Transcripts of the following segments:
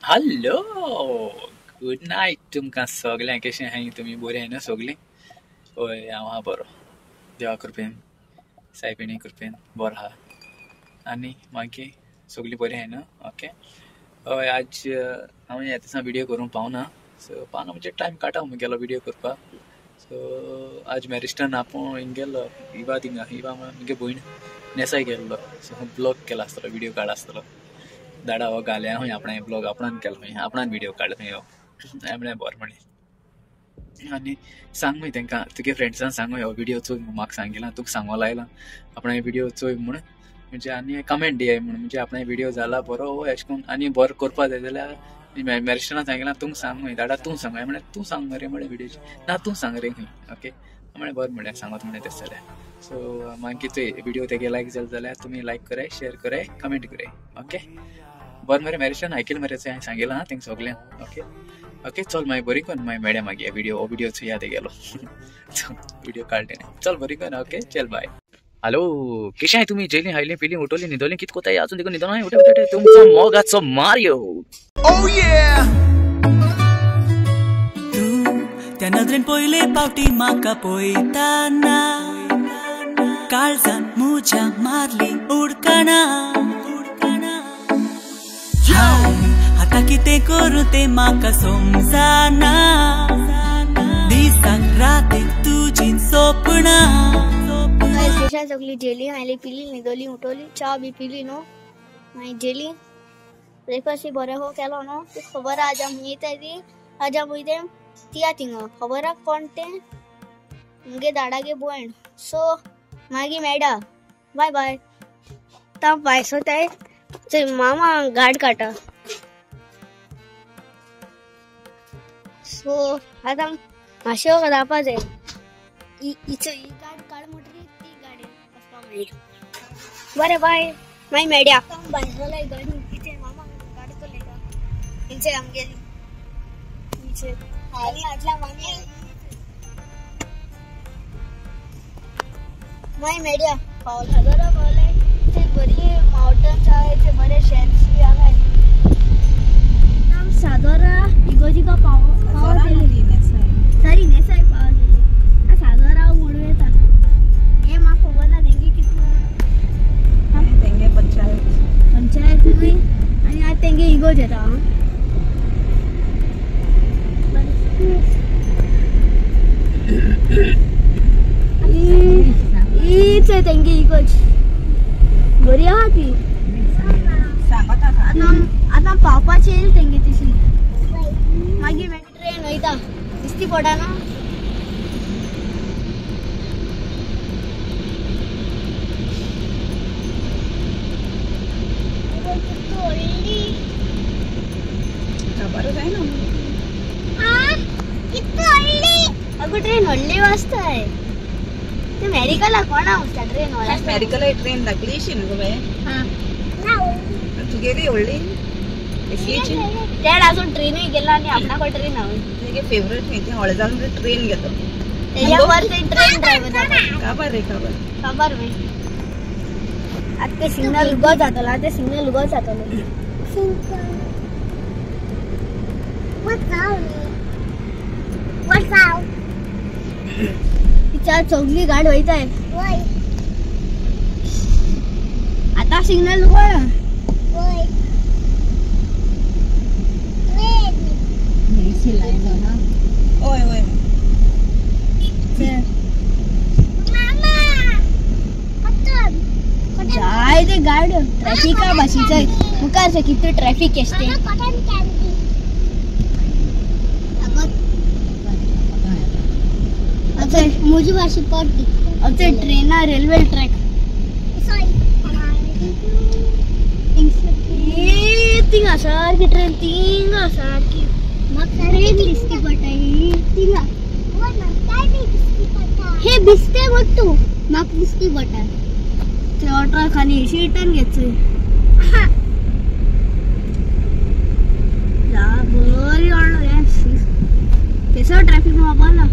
Hello, good night तुमकां सगळ्यांक. कशें आहाय तुमी? बरें आहाय ना सगळीं? हय, हांव आहा बरो. देवा कृपेन, सायबिणी कृपेन बरो आहा. आनी मागीर सगळीं बरीं आहाय ना? ओके. हय, आज हांव ह्या दिसा विडियो करूंक पावना. सो पावना म्हणजे टायम काडूंक मुगेलो विडियो करपाक. सो आज मॅरिस्टन आपूण हिंग गेल्लो, हिबा मुगे भयण नेसाय गेल्लो. सो ब्लॉग केला आसतलो, विडियो काड आसतलो. दाडा हो घाले हूंय आपणें ब्लॉग आपणान केलो हूंय, आपणान विडियो काड हूंय हो. हांवें म्हणलें बरें म्हणलें. आनी सांग हूंय तेंकां, तुगे फ्रेंड्सांक सांग हूंय हो विडियो चोय म्हूण. म्हाका सांगिलां, तुका सांगो लायलां आपणें विडियो चोय म्हूण. म्हणजे आनी कमेंट दियाय म्हूण. म्हणजे आपणें विडियो जाला बरो हो, अशें करून आनी बरो करपा जाय जाल्यार मॅरिस्टनाक सांगिलां तुमकां सांग हूंय. दाडा तूं सांग. हांवें म्हणलें तूं सांग मरे म्हळें विडियोची. ना तूं सांग रे हूंय. ओके. म्हणलें बरें म्हणलें, सांगत म्हणलें तेश जाल्यार. सो मागीर चोय विडियो तेगे लायक जालो जाल्यार तुमी लायक कराय, शेअर कराय, कमेंट कराय. ओके. बरें मरे मॅरिस्टन आयकलें मरे, हांवें सांगिलां तेंका सगळ्यांक. Okay okay. चल मागीर बरी करून मागीर मेळ्या मागीर विडियो चोया तेगेलो. विडियो काडले चल बरी करून. ओके चल बाय. हॅलो, कशें आहाय तुमी? जेलीं हायलीं पिलीं उठोलीं न्हिदोलीं कितें कोताय? अजून देखून न्हिदोना? उठे उठे तुमचो मोगाचो मारियो. Oh yeah! तू त्या नदरेन पयले पावटी म्हाका पळयताना काळजान म्हज्या मारली उडकणा. आतां कितें करूं तें म्हाका समजना. दिसाक रातीक तुजीं सपनां. सगळी जेली हायली पिली न्हिदोली उठोली, चा बी पिली न्हू. मागीर जेली ब्रेकफास्ट बरें हो केलो न्हू. खबर आज येता ती आज वयते तिया थिंग खबर कोण तें मुगे दाडागे भयण. सो मागीर मेळटा. Bye bye. ता पायसो ते मामा गाड काटा. सो आतां मातशें जावपा जाय. इचो ही गाड काड म्हणटरी ती गाडी वचपा मेळटा. बरें बाय. मागीर मेळया. बायसोले गाडी कितें मामा गाडी चलयता तेंचे आमगेली इचे आनी आटला मागीर मागीर मेळया. हजारा पावले ते बरी माउंटन्स आहाय, ते बरे शेन्स बी आहाय. सादोरा इगोजीका पावली सरी नेसाय पावली. सादोरा उडवेता हे म्हाका खबर ना. तेंगे कितले तेंगे पंचायत न्हय. आनी आज तेंगे इगोज येता. हीच आहे तेंगे इगोज. बरी आहा ती. आतां पावपाची येयली तेंगे तशी. मागीर ट्रेन वयता दिसती पडना. अगो ट्रेन व्हडली वाजताय. ते मेडिकला कोणा वचता ट्रेन? मेडिकल ट्रेन लागली शी न्हू गो. तुगेली व्हडली तेड अजून ट्रेनूय गेला आनी आपणाको ट्रेन हांवें तुगे फेवरेट न्ही ती हळजान ट्रेन घेता. तेज्या वर ते ट्रेन ड्रायव्हर जाता. खबर रे खबर वे. आतां ते सिग्नल उगो जातलो. आतां सिग्नल उगो जातलो. तिच्या चौगली गाड वयताय. आता सिग्नल उगो. ओय ओय जाय ते गाड ट्रॅफिका भाशीचंय. मुखार किती ट्रॅफिक असते. मुझी भाषी पडली. अबे ट्रेना रेल्वे ट्रॅक तिंगा सारखी ट्रेन तिंगा सारखी. म्हाका ट्रेन दिसती पडटाय तिंगा. हे दिसते बट तू म्हाका दिसती पडटा. ते ऑटो खाली शीटन घेतोय. जा बरी ऑर्डर हे केसो ट्रॅफिक मोबाला.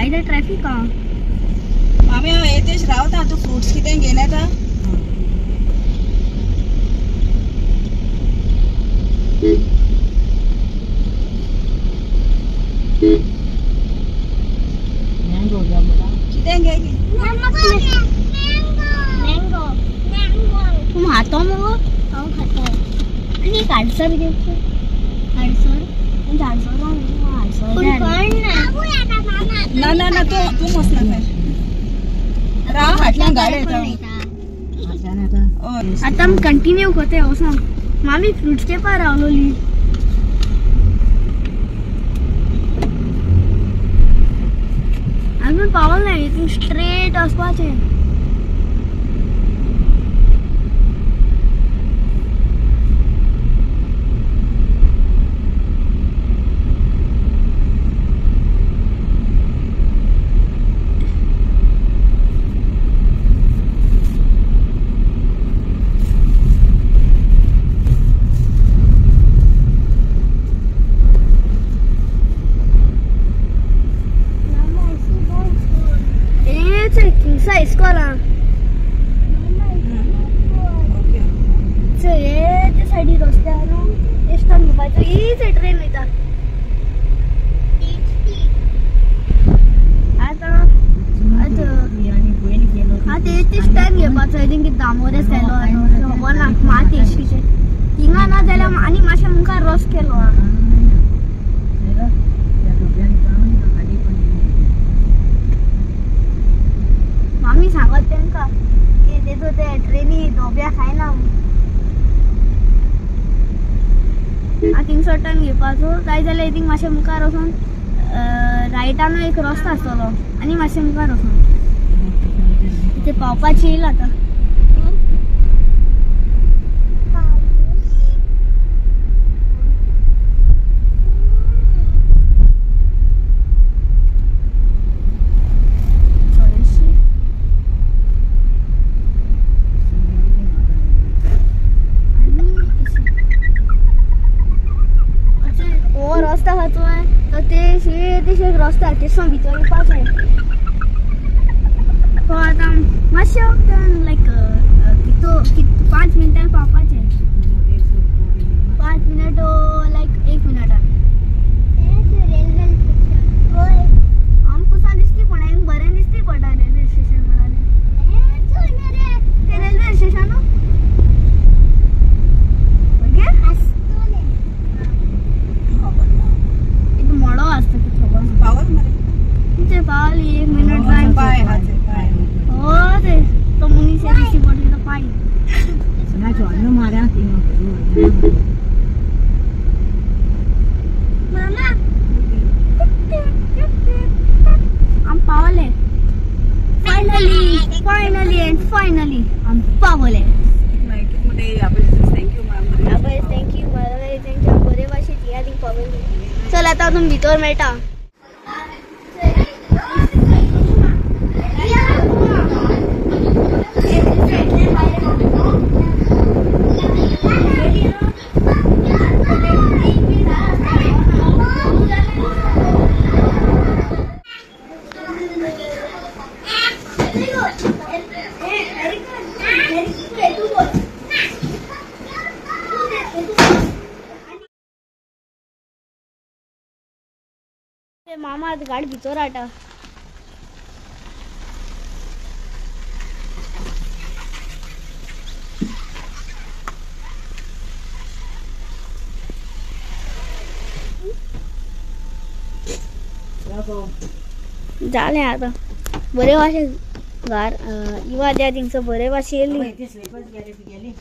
जायते ट्रॅफिक हा मामी हांव येतेश रावता तूं फ्रुट्स कितें घेवन येता कितें घे मँगो तू खातो मगो हांव खाता आनी एक हाडसर घेवचो हाडसर ना ना ना तू मस्त ना राव हाटल्यान गाडी येता आता हम कंटिन्यू करते हो सांग मामी फ्रूट्स के पार रावलोली अजून पावल नाही तू स्ट्रेट वचपाचे escola. So ये साइड रस्त्यानो एस्टॉन मुबायचो इथे ट्रेन येता आता ते स्टँड घेवपाचो आय थिंक दामोरे सेलो खबर ना माती एशेचे हिंगा ना जाल्यार आनी मातशें मुखार रस केलो मामी सांगत तेंका की तेजो ते ट्रेनी धोब्या खायना थिंगसर टर्न घेवपाचो जाय जाल्यार थिंग मातशें मुखार वचून रायटानो एक रस्तो आसतलो आनी मातशें मुखार वचून ते पावपाची येयला आतां रस्ता खातोय तो ते रस्ता तेसो भितर येवपाचें तो आतां मातशें वखदां लायक 5 मिनटां पावपाचें 5 मिनट लायक 1 मिनटान आमकां दिसती पण हांवें बरें दिसती पडटा रेल्वे स्टेशन म्हणालें ते रेल्वे स्टेशन मोडो आसता पावल मरे ते पावली 1 मिनट जाय पाय हो ते तो मनीस दिसती पडले तो पाय ना जोनो मारा मामा आम पावले फायनली आम पावले थँक्यू बरे भाशेन यादी पावली चल आता तुम भितर मेळटा मामा आज गाडी भितर हाडटा जालें आतां बरे भाशेन घर इवा द्या थिंगसर बरे भाशेन येयली